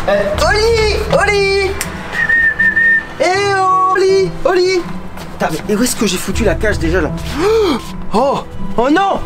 Oli! Eh Oli! Putain, mais où est-ce que j'ai foutu la cage déjà là? Oh non!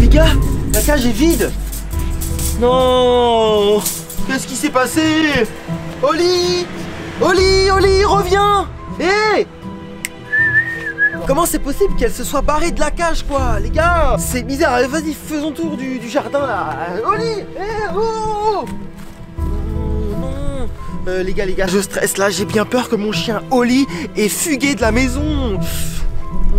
Les gars, la cage est vide! Non! Qu'est-ce qui s'est passé? Oli, reviens! Hé! Comment c'est possible qu'elle se soit barrée de la cage, quoi? Les gars, c'est bizarre. Allez, vas-y, faisons tour du jardin, là. Oli! Oh! Non. Les gars, je stresse, là. J'ai bien peur que mon chien Oli ait fugué de la maison.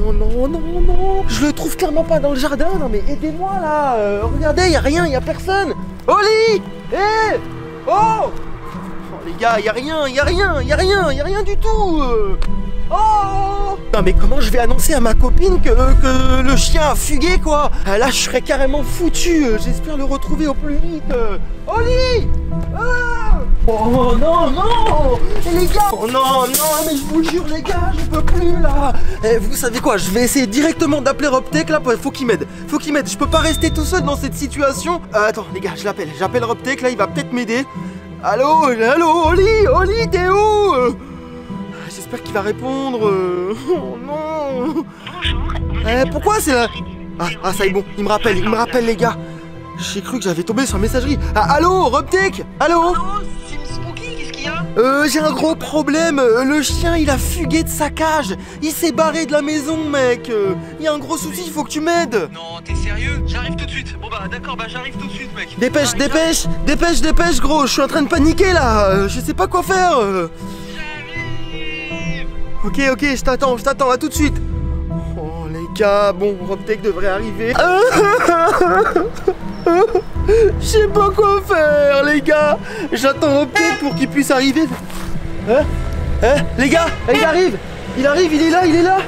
Oh non. Je le trouve clairement pas dans le jardin. Non, mais aidez-moi, là. Regardez, y a rien, y a personne. Oli! Hé! Oh! Les gars, y a rien du tout. Oh! Non mais comment je vais annoncer à ma copine que le chien a fugué, quoi? Là je serais carrément foutu. J'espère le retrouver au plus vite. Oli! Oh non! Et les gars! Oh non, mais je vous jure les gars, je peux plus là. Vous savez quoi? Je vais essayer directement d'appeler Robtech là. Faut qu'il m'aide. Je peux pas rester tout seul dans cette situation. Attends les gars, j'appelle Robtech là, il va peut-être m'aider. Allô, Oli, t'es où? J'espère qu'il va répondre. Oh non. Bonjour. Pourquoi c'est là? Ah ça y est, bon, il me rappelle les gars. J'ai cru que j'avais tombé sur la messagerie. Allô, Robtech? Allô? Allô, c'est Spooky, qu'est-ce qu'il y a? J'ai un gros problème. Le chien il a fugué de sa cage. Il s'est barré de la maison, mec. Il y a un gros souci, il faut que tu m'aides. Non, t'es sérieux? J'arrive tout de suite. Bon bah d'accord, j'arrive tout de suite, mec. Dépêche, gros. Je suis en train de paniquer là. Je sais pas quoi faire. Ok, je t'attends, à tout de suite. Oh les gars, bon, Robtech devrait arriver. Je sais pas quoi faire les gars. J'attends Robtech pour qu'il puisse arriver. Les gars, il arrive, il est là.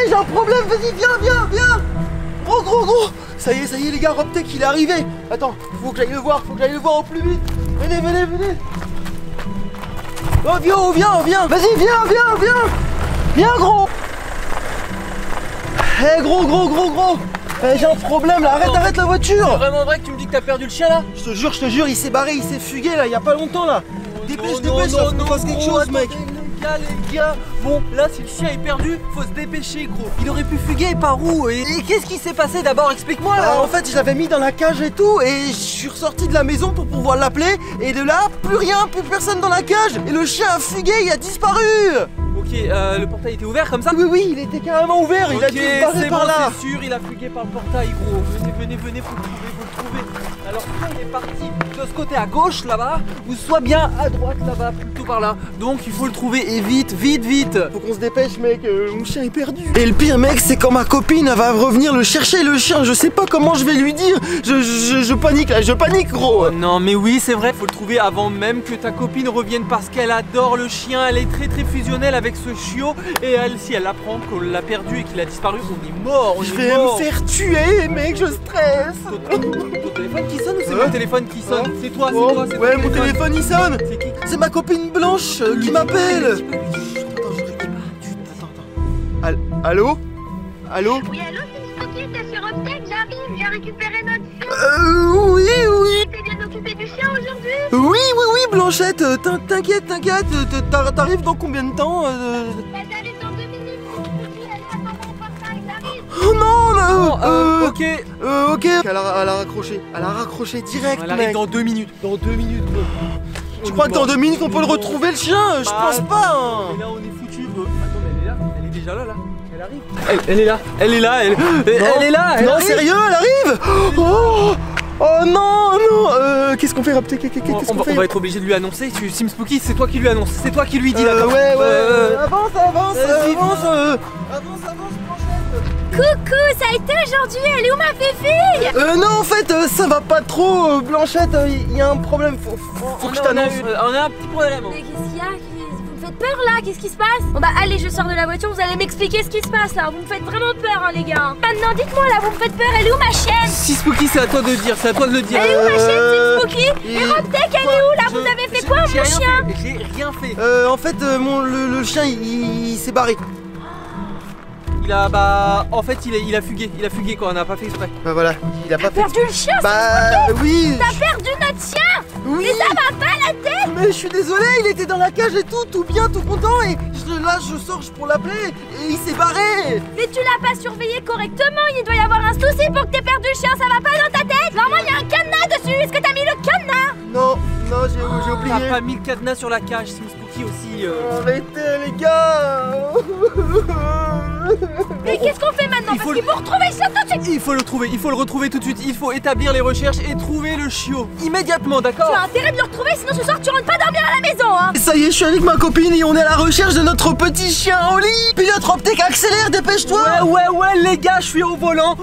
J'ai un problème, vas-y, viens. Gros. Ça y est les gars, Robtech il est arrivé. Attends, faut que j'aille le voir au plus vite. Venez. Oh viens. Vas-y, viens gros. Gros. J'ai un problème là, arrête la voiture. C'est vraiment vrai que tu me dis que t'as perdu le chien là? Je te jure, il s'est barré, il s'est fugué là, il y a pas longtemps là. Dépêche, là, faut fasse quelque chose, mec. Les gars, bon là si le chien est perdu, faut se dépêcher gros. Il aurait pu fuguer par où? Et qu'est-ce qui s'est passé d'abord? Explique-moi là. En fait je l'avais mis dans la cage et tout, et je suis ressorti de la maison pour pouvoir l'appeler, et de là, plus personne dans la cage, et le chien a fugué, il a disparu. Ok, le portail était ouvert comme ça? Oui, il était carrément ouvert, il a disparu par là. C'est sûr, il a fugué par le portail gros. Venez, faut le trouver. Alors soit il est parti de ce côté à gauche là-bas, ou soit bien à droite là-bas, plutôt par là. Donc il faut le trouver, et vite. Faut qu'on se dépêche mec, mon chien est perdu. Et le pire mec, c'est quand ma copine elle va revenir le chercher le chien, je sais pas comment je vais lui dire. Je panique là, gros. Non mais oui c'est vrai, faut le trouver avant même que ta copine revienne parce qu'elle adore le chien, elle est très fusionnelle avec ce chiot, et si elle apprend qu'on l'a perdu et qu'il a disparu, on est mort. Je vais me faire tuer mec, je stresse. Ton téléphone qui sonne ou c'est mon téléphone qui sonne? C'est toi, Ouais, mon téléphone il sonne. C'est qui? C'est ma copine Blanche qui m'appelle. Attends. Allô? Oui, allô, c'est Spooky, t'es sur Robtech, j'arrive, j'ai récupéré notre chien. Oui. T'es bien occupé du chien aujourd'hui? Oui, Blanchette, t'inquiète, t'arrives dans combien de temps? J'arrive dans 2 minutes, Spooky, allez, attends mon portail, j'arrive. Oh non, ok. Elle a raccroché direct, Elle arrive mec. dans 2 minutes. Gros. Tu crois que dans 2 minutes on peut le retrouver le chien? Je pense pas. Et là on est foutu. Attends, mais elle est là. Elle est déjà là. Elle arrive. Elle est là. Elle est là. Non, sérieux, elle arrive. Oh non. Qu'est-ce qu'on fait, Robtech? Qu'est-ce qu'on fait? On va être obligé de lui annoncer. Sim Spooky, c'est toi qui lui annonce. C'est toi qui lui dis là. Ouais. Avance, vas-y, Coucou, ça a été aujourd'hui, elle est où ma fille? Non, en fait, ça va pas trop, Blanchette, il y a un problème, faut que je t'annonce. On a un petit problème. Mais qu'est-ce qu'il y a? Vous me faites peur là, qu'est-ce qui se passe? Bon bah allez, je sors de la voiture, vous allez m'expliquer ce qui se passe là, vous me faites vraiment peur les gars. Maintenant dites-moi là, vous me faites peur, elle est où ma chienne? Si Spooky, c'est à toi de le dire, Elle est où ma chienne, c'est Spooky? Et Robtech, elle est où là? Vous avez fait quoi mon chien? J'ai rien fait. En fait, le chien, il s'est barré. En fait il a fugué quoi, on n'a pas fait exprès. Bah voilà, il a pas fait. T'as perdu le chien? Bah oui. T'as perdu notre chien? Oui. Mais Mais je suis désolé, il était dans la cage et tout bien, tout content. Et là, je sors pour l'appeler et il s'est barré. Mais tu l'as pas surveillé correctement. Il doit y avoir un souci pour que t'aies perdu le chien. Ça va pas dans ta tête? Normalement, il y a un cadenas dessus. Est-ce que t'as mis le cadenas? Non, j'ai oublié. T'as pas mis le cadenas sur la cage, Sim Spooky aussi. Arrêtez les gars. Mais qu'est-ce qu'on fait maintenant? Parce qu'il faut retrouver le chien tout de suite. Il faut le retrouver tout de suite. Il faut établir les recherches et trouver le chiot immédiatement, d'accord? Tu as intérêt de le retrouver, sinon ce soir tu rentres pas dormir à la maison, hein. Ça y est, je suis avec ma copine et on est à la recherche de notre petit chien Oli. Pilote Robtech, accélère, dépêche-toi. Ouais, les gars, je suis au volant.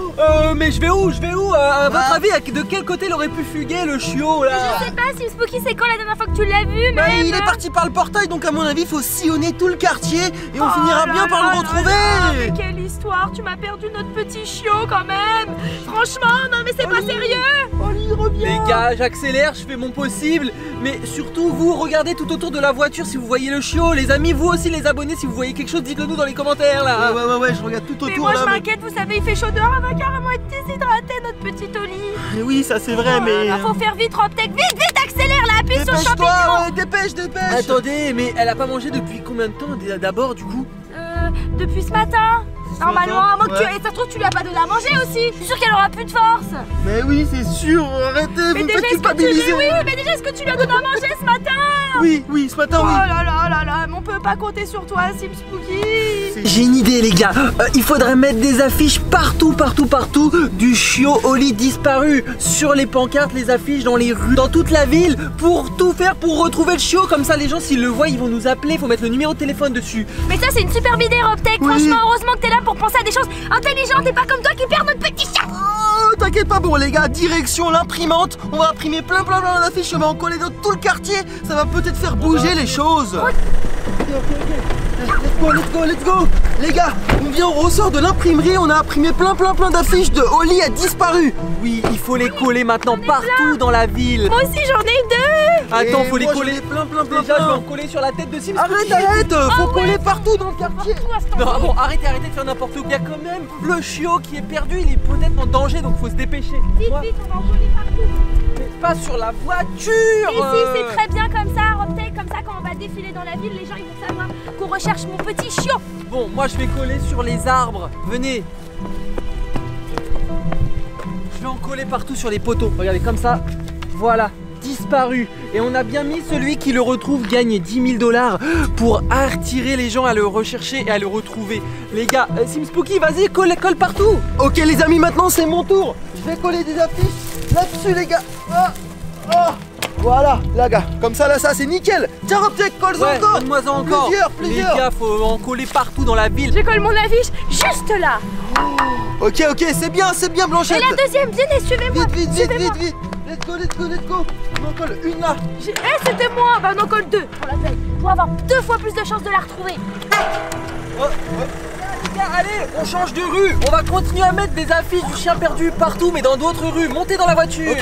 Mais je vais où? À votre avis, de quel côté il aurait pu fuguer le chiot là? Je sais pas, Sim Spooky, c'est quand la dernière fois que tu l'as vu, Bah, même? il est parti par le portail, donc à mon avis, il faut sillonner tout le quartier et on finira bien par le retrouver. Mais quelle histoire, tu m'as perdu notre petit chiot quand même. Franchement, non mais c'est pas sérieux. Oli, reviens. Les gars, j'accélère, je fais mon possible. Mais surtout, vous, regardez tout autour de la voiture si vous voyez le chiot. Les amis, vous aussi, les abonnés, si vous voyez quelque chose, dites-le nous dans les commentaires là. Ouais, je regarde tout autour. Mais moi là, je m'inquiète, vous savez, il fait chaud dehors, elle va carrément être déshydratée, notre petite Oli. Mais oui, ça c'est vrai, mais. Faut faire vite, Robtech, vite, accélère là, appuie sur le champignon. Dépêche-toi, ouais, dépêche. Attendez, mais elle a pas mangé depuis combien de temps d'abord du coup? Depuis ce matin. Normalement, à moins que ça se trouve, tu lui as pas donné à manger aussi. Je suis sûre qu'elle aura plus de force. Mais oui, c'est sûr, arrêtez, Mais vous me déjà, faites culpabiliser. mais déjà, est-ce que tu lui as donné à manger ce matin? Oui, ce matin, oui. Oh là, mais on peut pas compter sur toi, Sim Spooky. J'ai une idée les gars, il faudrait mettre des affiches partout du chiot Oli disparu. Sur les pancartes, les affiches, dans les rues, dans toute la ville, pour tout faire pour retrouver le chiot. Comme ça les gens s'ils le voient ils vont nous appeler, il faut mettre le numéro de téléphone dessus. Mais ça c'est une superbe idée, Robtech. Oui. Franchement, heureusement que t'es là pour penser à des choses intelligentes et pas comme toi qui perds notre petit chien. Oh, t'inquiète pas, bon les gars, direction l'imprimante. On va imprimer plein d'affiches, on va en coller dans tout le quartier. Ça va peut-être faire bouger les choses. Ok. Let's go. Les gars, on ressort de l'imprimerie, on a imprimé plein d'affiches de Oli a disparu. Oui, il faut les coller maintenant partout dans la ville. Moi aussi j'en ai deux. Attends, Et faut les moi, coller. j'en ai plein. Déjà, je vais en coller sur la tête de Sim Spooky. Arrête, faut coller partout dans le quartier. Non, bon, arrêtez de faire n'importe quoi. Il y a quand même le chiot qui est perdu, il est peut-être en danger, donc faut se dépêcher. Vite, on va en coller partout. Mais pas sur la voiture. Ici c'est très bien comme ça, Robtech. Comme ça, quand on va défiler dans la ville, les gens ils vont savoir qu'on recherche mon petit chiot. Bon, moi je vais coller sur les arbres. Venez. Je vais en coller partout sur les poteaux. Regardez comme ça. Voilà, disparu. Et on a bien mis celui qui le retrouve gagne 10 000 $ pour attirer les gens à le rechercher et à le retrouver. Les gars, Sim Spooky, vas-y, colle partout. Ok les amis, maintenant c'est mon tour. Je vais coller des affiches là-dessus les gars. Voilà, là gars, comme ça là, ça c'est nickel. Tiens Robtech, colle-en encore. Donne-moi-en encore. Plusieurs. Les gars, faut en coller partout dans la ville. Je colle mon affiche juste là. Ok, c'est bien Blanchette. Et la deuxième, venez, suivez-moi. Vite. Let's go. On en colle une là. C'était moi. Bah on en colle deux pour la peine. Pour avoir 2 fois plus de chances de la retrouver. Les gars, allez, on change de rue. On va continuer à mettre des affiches du chien perdu partout, mais dans d'autres rues. Montez dans la voiture.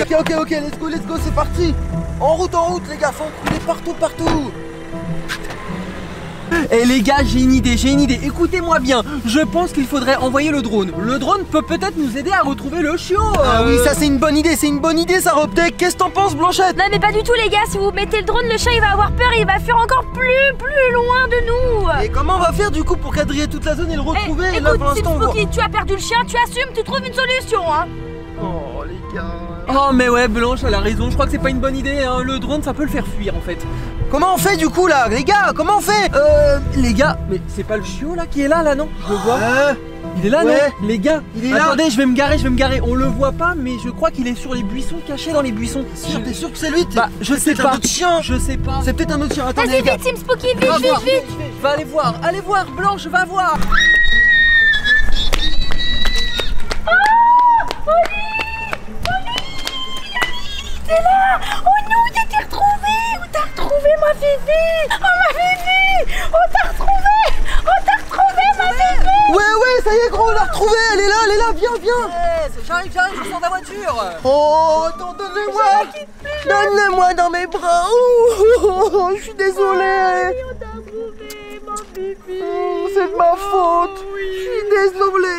Ok, let's go, c'est parti. En route les gars, faut en couler partout. Et les gars, j'ai une idée. Écoutez-moi bien. Je pense qu'il faudrait envoyer le drone. Le drone peut peut-être nous aider à retrouver le chiot. Ah oui, ça c'est une bonne idée ça Robtech. Qu'est-ce que t'en penses Blanchette? Non mais pas du tout les gars, si vous mettez le drone, le chien il va avoir peur et il va fuir encore plus loin de nous. Et comment on va faire du coup pour quadriller toute la zone et le retrouver? Écoute, là pour l'instant on voit... tu as perdu le chien, tu assumes, tu trouves une solution hein. Oh les gars. Oh mais ouais, Blanche elle a raison. Je crois que c'est pas une bonne idée hein. Le drone ça peut le faire fuir en fait. Comment on fait du coup là? Les gars, comment on fait? Les gars, mais c'est pas le chiot là qui est là non? Je le vois. Il est là ouais. non? Les gars, il est là. Attendez, je vais me garer. On le voit pas, mais je crois qu'il est sur les buissons, caché dans les buissons. T'es sûr que c'est lui? Bah, je sais pas. Un autre chien. Je sais pas. C'est peut-être un autre chien. Attendez Vas-y les gars. vite Sim Spooky, vite. Va aller voir. Allez voir, Blanche, va voir. T'es là. Oh non, t'es retrouvé. On t'a retrouvé ma Fifi. Oh ma Fifi. On t'a retrouvé ma Fifi. Ouais, ça y est gros, on l'a retrouvée. Elle est là, viens. J'arrive, je sors de la voiture. Oh, attends, donne-le-moi dans mes bras. Oh, je suis désolé. On t'a retrouvé ma Fifi. C'est de ma faute. Je suis désolé.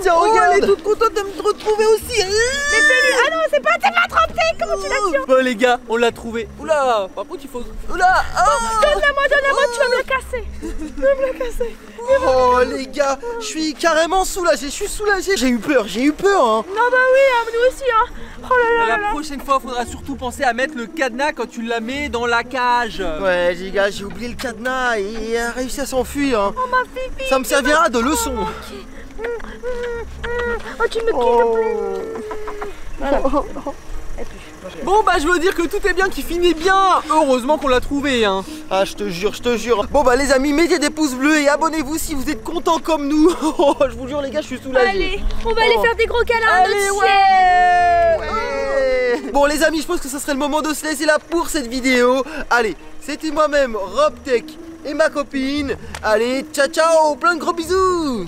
Tiens, regarde. Elle est toute contente de me retrouver aussi. Mais c'est lui. Ah non, c'est pas Robtech. comment tu l'as dit? Bon les gars, on l'a trouvé. Oula, par contre il faut... Oula, Donne-la-moi, tu vas me le casser. Tu vas me le casser. Oh les gars, je suis carrément soulagé, je suis soulagé. J'ai eu peur, hein. Non bah oui, nous aussi hein. Oh là là là La là. prochaine fois, faudra surtout penser à mettre le cadenas quand tu la mets dans la cage. Ouais les gars, j'ai oublié le cadenas et il a réussi à s'enfuir. Hein. Oh ma fifi. Ça me servira de leçon. Oh tu me quittes plus. Bon bah je veux dire que tout est bien, qui finit bien. Heureusement qu'on l'a trouvé hein. Ah je te jure. Bon bah les amis, mettez des pouces bleus et abonnez-vous si vous êtes contents comme nous. Oh, je vous jure les gars, je suis soulagé. Allez, on va aller faire des gros câlins à Allez, notre ouais. chien. Ouais. Bon les amis, je pense que ce serait le moment de se laisser là pour cette vidéo. Allez, c'était moi-même, Robtech et ma copine. Allez, ciao ciao, plein de gros bisous.